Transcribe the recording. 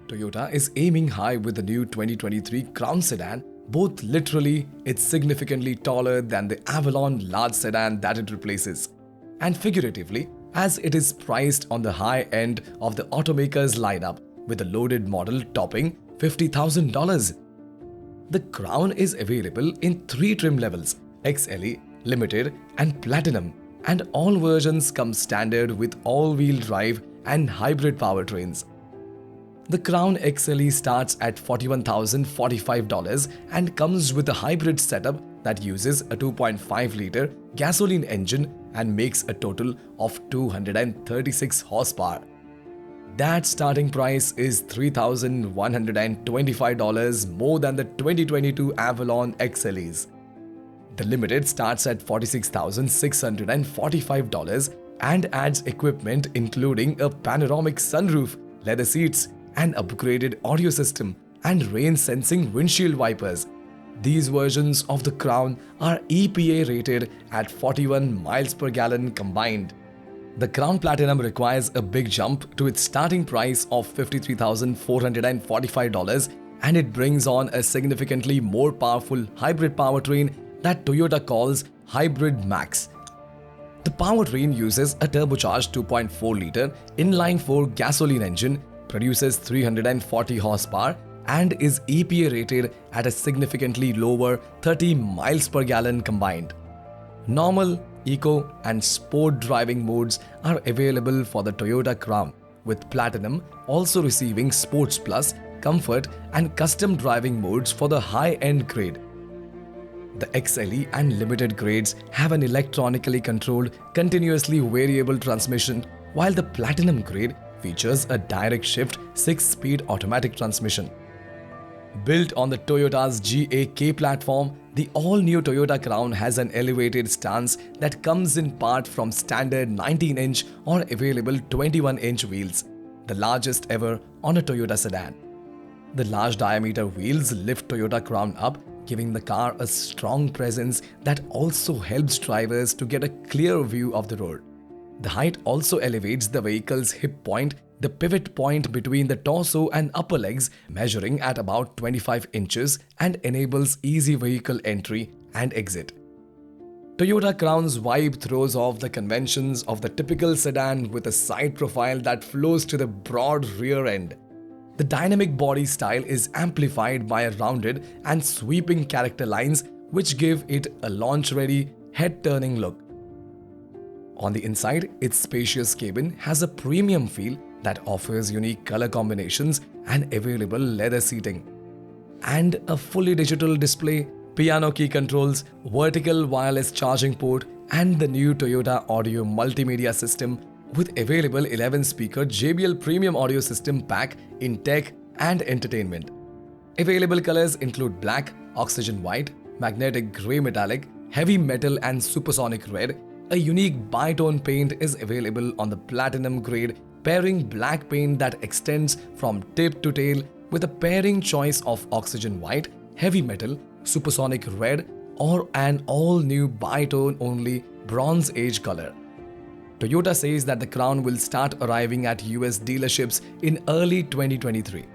Toyota is aiming high with the new 2023 Crown sedan. Both literally, it's significantly taller than the Avalon large sedan that it replaces, and figuratively, as it is priced on the high end of the automaker's lineup with a loaded model topping $50,000. The Crown is available in 3 trim levels: XLE, Limited and Platinum, and all versions come standard with all-wheel drive and hybrid powertrains. The Crown XLE starts at $41,045 and comes with a hybrid setup that uses a 2.5-liter gasoline engine and makes a total of 236 horsepower. That starting price is $3,125 more than the 2022 Avalon XLEs. The Limited starts at $46,645 and adds equipment including a panoramic sunroof, leather seats, an upgraded audio system, and rain-sensing windshield wipers. These versions of the Crown are EPA-rated at 41 miles per gallon combined. The Crown Platinum requires a big jump to its starting price of $53,445, and it brings on a significantly more powerful hybrid powertrain that Toyota calls Hybrid Max. The powertrain uses a turbocharged 2.4-liter inline-four gasoline engine, produces 340 horsepower, and is EPA-rated at a significantly lower 30 miles per gallon combined. Normal, Eco, and Sport driving modes are available for the Toyota Crown, with Platinum also receiving Sports Plus, Comfort, and Custom driving modes for the high-end grade. The XLE and Limited grades have an electronically controlled, continuously variable transmission, while the Platinum grade features a direct shift 6-speed automatic transmission. Built on the Toyota's GAK platform, the all-new Toyota Crown has an elevated stance that comes in part from standard 19-inch or available 21-inch wheels, the largest ever on a Toyota sedan. The large diameter wheels lift Toyota Crown up, giving the car a strong presence that also helps drivers to get a clear view of the road. The height also elevates the vehicle's hip point, the pivot point between the torso and upper legs, measuring at about 25 inches, and enables easy vehicle entry and exit. Toyota Crown's vibe throws off the conventions of the typical sedan with a side profile that flows to the broad rear end. The dynamic body style is amplified by a rounded and sweeping character lines, which give it a launch-ready, head-turning look. On the inside, its spacious cabin has a premium feel that offers unique color combinations and available leather seating. And a fully digital display, piano key controls, vertical wireless charging port, and the new Toyota Audio multimedia system with available 11-speaker JBL premium audio system pack in tech and entertainment. Available colors include black, oxygen white, magnetic grey metallic, heavy metal and supersonic red. A unique bi-tone paint is available on the Platinum grade, pairing black paint that extends from tip to tail with a pairing choice of oxygen white, heavy metal, supersonic red, or an all-new bi-tone only bronze age color. Toyota says that the Crown will start arriving at US dealerships in early 2023.